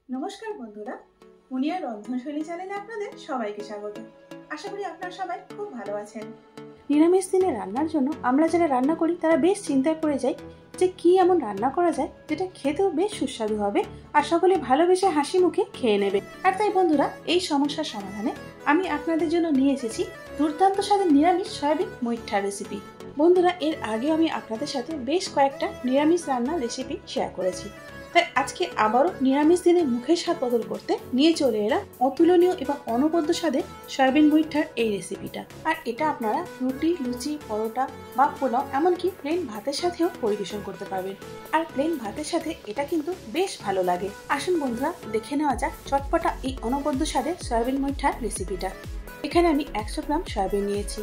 নমস্কার বন্ধুরা, মুনিয়ার রন্ধনশৈলী চ্যানেলে আপনাদের সবাইকে স্বাগত। আশা করি আপনারা সবাই খুব ভালো আছেন। নিরামিষ দিনে রান্নার জন্য আমরা যারা রান্না করি তারা বেশ চিন্তায় পড়ে যাই যে কি এমন রান্না করা যায় যেটা খেতেও বেশ সুস্বাদু হবে আর সকলে ভালোবেসে হাসি মুখে খেয়ে নেবে। আর তাই বন্ধুরা, এই সমস্যার সমাধানে আমি আপনাদের জন্য নিয়ে এসেছি দুর্দান্ত স্বাদের নিরামিষ সয়াবিন মুইঠা রেসিপি। বন্ধুরা, এর আগে আমি আপনাদের সাথে বেশ কয়েকটা নিরামিষ রান্নার রেসিপি শেয়ার করেছি, তাই আজকে আবারও নিরামিষ দিনে মুখের স্বাদ বদল করতে নিয়ে চলে এলাম অতুলনীয় এবং অনবদ্য স্বাদের সয়াবিন মুইঠার এই রেসিপিটা। আর এটা আপনারা রুটি, লুচি, পরোটা বা পোলাও, এমনকি প্লেন ভাতের সাথেও পরিবেশন করতে পারবেন। আর প্লেন ভাতের সাথে এটা কিন্তু বেশ ভালো লাগে। আসুন বন্ধুরা, দেখে নেওয়া যাক চটপটা এই অনবদ্য স্বাদের সয়াবিন মুইঠার রেসিপিটা। এখানে আমি 100 গ্রাম সয়াবিন নিয়েছি।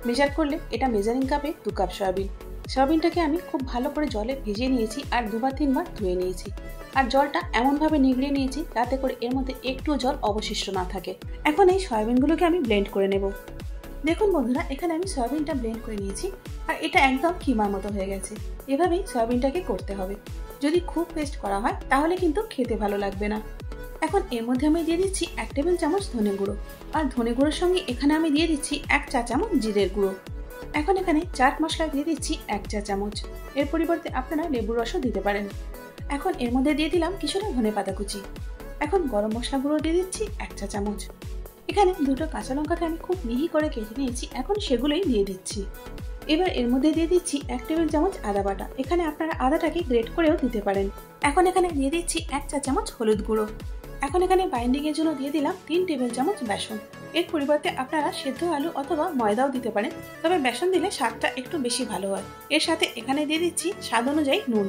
মেজার করলে এটা মেজারিং কাপে 2 কাপ সয়াবিন। সয়াবিনটাকে আমি খুব ভালো করে জলে ভিজিয়ে নিয়েছি আর 2 বা 3 বার ধুয়ে নিয়েছি। আর জলটা এমনভাবে নিগড়িয়ে নিয়েছি যাতে করে এর মধ্যে একটুও জল অবশিষ্ট না থাকে। এখন এই সয়াবিনগুলোকে আমি ব্লেন্ড করে নেব। দেখুন বন্ধুরা, এখানে আমি সয়াবিনটা ব্লেন্ড করে নিয়েছি আর এটা একদম কিমার মতো হয়ে গেছে। এভাবেই সয়াবিনটাকে করতে হবে। যদি খুব পেস্ট করা হয় তাহলে কিন্তু খেতে ভালো লাগবে না। এখন এর মধ্যে আমি দিয়ে দিচ্ছি 1 টেবিল চামচ ধনে গুঁড়ো। আর ধনে গুঁড়োর সঙ্গে এখানে আমি দিয়ে দিচ্ছি 1 চা চামচ জিরের গুঁড়ো। এখন এখানে চাট মশলা দিয়ে দিচ্ছি 1 চা চামচ। এর পরিবর্তে আপনারা লেবুর রসও দিতে পারেন। এখন এর মধ্যে দিয়ে দিলাম কিছুটা ধনেপাতা কুচি। এখন গরম মশলা গুঁড়ো দিয়ে দিচ্ছি 1 চা চামচ। এখানে 2টো কাঁচা লঙ্কাকে আমি খুব মিহি করে কেটে নিয়েছি, এখন সেগুলোই দিয়ে দিচ্ছি। এবার এর মধ্যে দিয়ে দিচ্ছি 1 টেবিল চামচ আদা বাটা। এখানে আপনারা আদাটাকে গ্রেট করেও দিতে পারেন। এখন এখানে দিয়ে দিচ্ছি 1 চা চামচ হলুদ গুঁড়ো। এখন এখানে বাইন্ডিং এর জন্য দিয়ে দিলাম 3 টেবিল চামচ বেসন। এর পরিবর্তে আপনারা সেদ্ধ আলু অথবা ময়দাও দিতে পারেন, তবে বেসন দিলে স্বাদটা একটু বেশি ভালো হয়। এর সাথে এখানে দিয়ে দিচ্ছি স্বাদ অনুযায়ী নুন।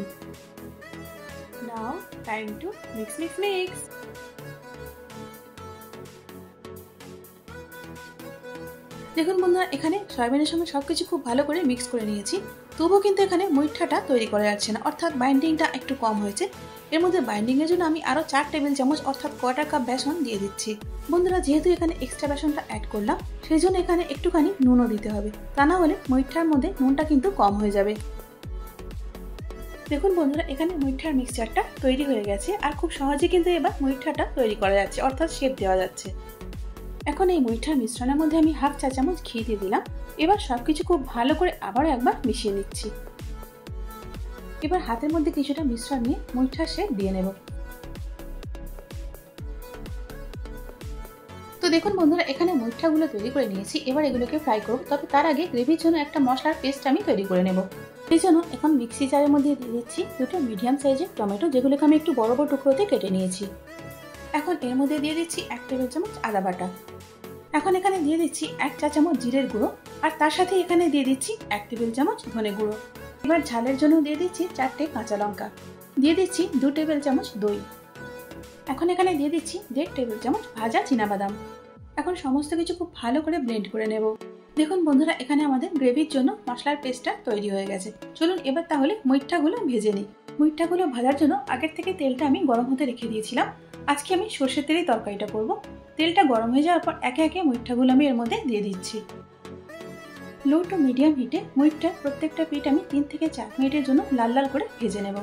Now time to mix mix mix. দেখুন বন্ধুরা, এখানে সয়াবিনের সঙ্গে সবকিছু খুব ভালো করে মিক্স করে নিয়েছি। তবুও কিন্তু এখানে মুইঠাটা তৈরি করা যাচ্ছে না, অর্থাৎ বাইন্ডিংটা একটু কম হয়েছে। এর মধ্যে বাইন্ডিং এর জন্য আমি আরো 4 টেবিল চামচ অর্থাৎ 1/4 কাপ বেসন দিয়ে দিচ্ছি। বন্ধুরা, যেহেতু এখানে এক্সট্রা বেসনটা অ্যাড করলাম, সেই জন্য এখানে একটুখানি নুনও দিতে হবে, তা না হলে মুইঠার মধ্যে নুনটা কিন্তু কম হয়ে যাবে। দেখুন বন্ধুরা, এখানে মুইঠার মিক্সচারটা তৈরি হয়ে গেছে আর খুব সহজে কিন্তু এবার মুইঠাটা তৈরি করা যাচ্ছে, অর্থাৎ শেপ দেওয়া যাচ্ছে। এখন এই মুইঠার মিশ্রণের মধ্যে আমি 1/2 চা চামচ ঘি দিয়ে দিলাম। এবার সবকিছু খুব ভালো করে আবারও একবার মিশিয়ে নিচ্ছি। এবার হাতের মধ্যে কিছুটা মিশ্রণ নিয়ে মুইঠার শেপ দিয়ে নেব। তো দেখুন বন্ধুরা, এখানে মুইঠাগুলো তৈরি করে নিয়েছি। এবার এগুলোকে ফ্রাই করব, তবে তার আগে গ্রেভির জন্য একটা মশলার পেস্ট আমি তৈরি করে নেব। এই জন্য এখন মিক্সি জারের মধ্যে দিয়ে দিচ্ছি 2টো মিডিয়াম সাইজের টমেটো, যেগুলোকে আমি একটু বড় বড় টুকরোতে কেটে নিয়েছি। এখন এর মধ্যে দিয়ে দিচ্ছি 1 টেবিল চামচ আদা বাটা। এখন এখানে দিয়ে দিচ্ছি 1 চা চামচ জিরের গুঁড়ো আর তার সাথে এখানে দিয়ে দিচ্ছি 1 টেবিল চামচ ধনে গুঁড়ো। এবার ঝালের জন্য দিয়ে দিচ্ছি 4টে কাঁচা লঙ্কা। দিয়ে দিচ্ছি 2 টেবিল চামচ দই। এখন এখানে দিয়ে দিচ্ছি 1.5 টেবিল চামচ ভাজা চীনাবাদাম। এখন সমস্ত কিছু খুব ভালো করে ব্লেন্ড করে নেব। দেখুন বন্ধুরা, এখানে আমাদের গ্রেভির জন্য মশলার পেস্টটা তৈরি হয়ে গেছে। চলুন এবার তাহলে মুইঠাগুলো ভেজে নিই। মুইঠাগুলো ভাজার জন্য আগের থেকে তেলটা আমি গরম হতে রেখে দিয়েছিলাম। আজকে আমি সর্ষের তেলেই তরকারিটা করব। তেলটা গরম হয়ে যাওয়ার পর একে একে মুইঠাগুলো আমি এর মধ্যে দিয়ে দিচ্ছি। লো টু মিডিয়াম হিটে মুইঠার প্রত্যেকটা পিঠ আমি 3 থেকে 4 মিনিটের জন্য লাল লাল করে ভেজে নেব।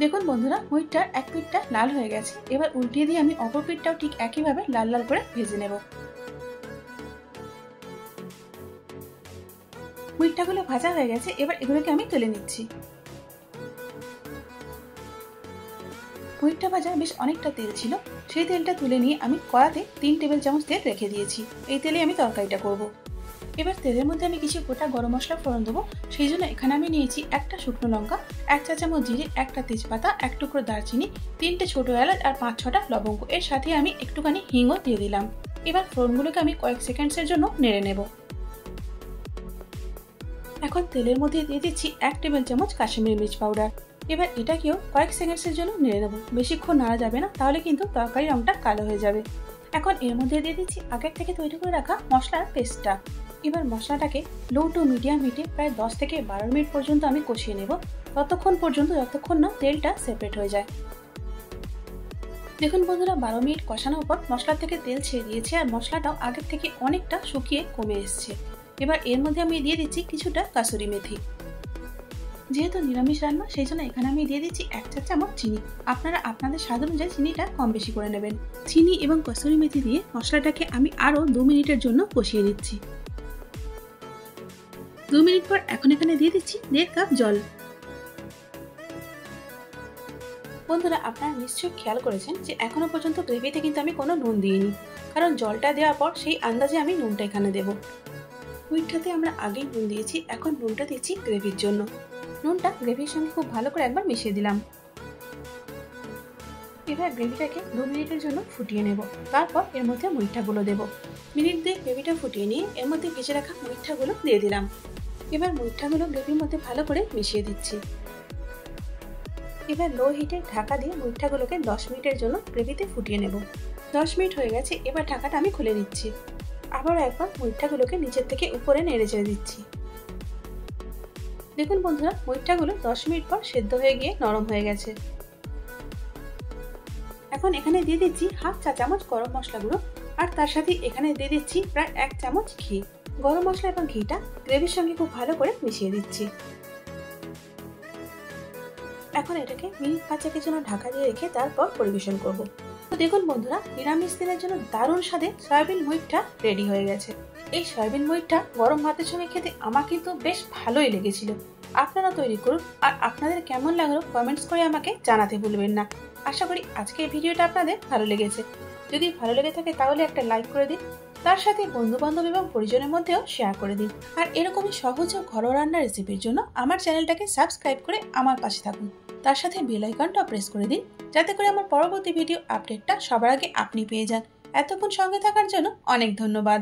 দেখুন বন্ধুরা, মুইঠার এক পিঠটা লাল হয়ে গেছে। এবার উল্টিয়ে দিয়ে আমি অপর পিঠটাও ঠিক একইভাবে লাল লাল করে ভেজে নেব। মুইঠাগুলো ভাজা হয়ে গেছে, এবার এগুলোকে আমি তুলে নিচ্ছি। মুইঠা ভাজা বেশ অনেকটা তেল ছিল, সেই তেলটা তুলে নিয়ে আমি কড়াতে 3 টেবিল চামচ তেল রেখে দিয়েছি। এই তেলে আমি তরকারিটা করব। এবার তেলের মধ্যে আমি কিছু গোটা গরম মশলা ফোড়ন দেবো। সেই জন্য এখানে আমি নিয়েছি 1টা শুকনো লঙ্কা, 1 চা চামচ জিরে, 1টা তেজপাতা, 1 টুকরো দারচিনি, 3টে ছোট এলাচ আর 5-6টা লবঙ্গ। এর সাথে আমি একটুখানি হিংও দিয়ে দিলাম। এবার ফোড়নগুলোকে আমি কয়েক সেকেন্ডসের জন্য নেড়ে নেব। এখন তেলের মধ্যে দিয়ে দিচ্ছি 1 টেবিল চামচ কাশ্মীরি মির্চ পাউডার। এবার এটাকেও কয়েক সেকেন্ডসের জন্য নেড়ে নেব। বেশিক্ষণ নাড়া যাবে না, তাহলে কিন্তু তরকারির রংটা কালো হয়ে যাবে। এখন এর মধ্যে দিয়ে দিচ্ছি আগের থেকে তৈরি করে রাখা মশলার পেস্টটা। এবার মশলাটাকে লো টু মিডিয়াম হিটে প্রায় 10 থেকে 12 মিনিট পর্যন্ত আমি কষিয়ে নেব, ততক্ষণ পর্যন্ত যতক্ষণ না তেলটা সেপারেট হয়ে যায়। দেখুন বন্ধুরা, 12 মিনিট কষানোর পর মশলা থেকে তেল ছেড়ে দিয়েছে আর মশলাটাও আগের থেকে অনেকটা শুকিয়ে কমে এসছে। এবার এর মধ্যে আমি দিয়ে দিচ্ছি কিছুটা কাসুরি মেথি। যেহেতু নিরামিষ রান্না সেই জন্য এখানে আমি দিয়ে দিচ্ছি 1 চা চামচ চিনি। আপনারা আপনাদের স্বাদ অনুযায়ী চিনিটা কম বেশি করে নেবেন। চিনি এবং কসুরি মেথি দিয়ে মশলাটাকে আমি আরও 2 মিনিটের জন্য কষিয়ে দিচ্ছি। 2 মিনিট পর এখন এখানে দিয়ে দিচ্ছি 1.5 কাপ জল। বন্ধুরা, আপনারা নিশ্চয়ই খেয়াল করেছেন যে এখনো পর্যন্ত গ্রেভিতে কিন্তু আমি কোনো নুন দিইনি, কারণ জলটা দেওয়ার পর সেই আন্দাজে আমি নুনটা এখানে দেব। মুইঠাতে আমরা আগেই নুন দিয়েছি, এখন নুনটা দিচ্ছি গ্রেভির জন্য। নুনটা গ্রেভির সঙ্গে খুব ভালো করে একবার মিশিয়ে দিলাম। এবার গ্রেভিটাকে 2 মিনিটের জন্য ফুটিয়ে নেব। তারপর এর মধ্যে মুইঠাগুলো দেব। মিনিট 2 গ্রেভিটা ফুটিয়ে নিয়ে এর মধ্যে ভেজে রাখা মুইঠাগুলো দিয়ে দিলাম। এবার মুইঠাগুলো গ্রেভির মধ্যে ভালো করে মিশিয়ে দিচ্ছি। এবার লো হিটে ঢাকা দিয়ে মুইঠাগুলোকে 10 মিনিটের জন্য গ্রেভিতে ফুটিয়ে নেব। 10 মিনিট হয়ে গেছে, এবার ঢাকাটা আমি খুলে নিচ্ছি। আবার একবার মুইঠাগুলোকে নিচের থেকে উপরে নেড়ে চেড়ে দিচ্ছি। দেখুন বন্ধুরা, মুইঠাগুলো 10 মিনিট পর সেদ্ধ হয়ে গিয়ে নরম হয়ে গেছে। এখন এখানে দিয়ে দিচ্ছি 1/2 চা চামচ গরম মশলা গুঁড়ো, আর তার সাথে এখানে দিয়ে দিচ্ছি প্রায় 1 চামচ ঘি। গরম মশলা এবং ঘিটা গ্রেভির সঙ্গে খুব ভালো করে মিশিয়ে দিচ্ছি। এখন এটাকে মিনিট 5-এর জন্য ঢাকা দিয়ে রেখে তারপর পরিবেশন করব। তো দেখুন বন্ধুরা, নিরামিষ দিনের জন্য দারুণ স্বাদে সয়াবিন মুইঠা রেডি হয়ে গেছে। এই সয়াবিন মুইঠা গরম ভাতের সঙ্গে খেতে আমার কিন্তু বেশ ভালোই লেগেছিল। আপনারা তৈরি করুন, আর আপনাদের কেমন লাগলো কমেন্টস করে আমাকে জানাতে ভুলবেন না। আশা করি আজকের ভিডিওটা আপনাদের ভালো লেগেছে। যদি ভালো লেগে থাকে তাহলে একটা লাইক করে দিন, তার সাথে বন্ধু বান্ধব এবং পরিজনের মধ্যেও শেয়ার করে দিন। আর এরকমই সহজ ও ঘরোয়া রান্নার রেসিপির জন্য আমার চ্যানেলটাকে সাবস্ক্রাইব করে আমার পাশে থাকুন। তার সাথে বেল আইকনটা প্রেস করে দিন, যাতে করে আমার পরবর্তী ভিডিও আপডেটটা সবার আগে আপনি পেয়ে যান। এতক্ষণ সঙ্গে থাকার জন্য অনেক ধন্যবাদ।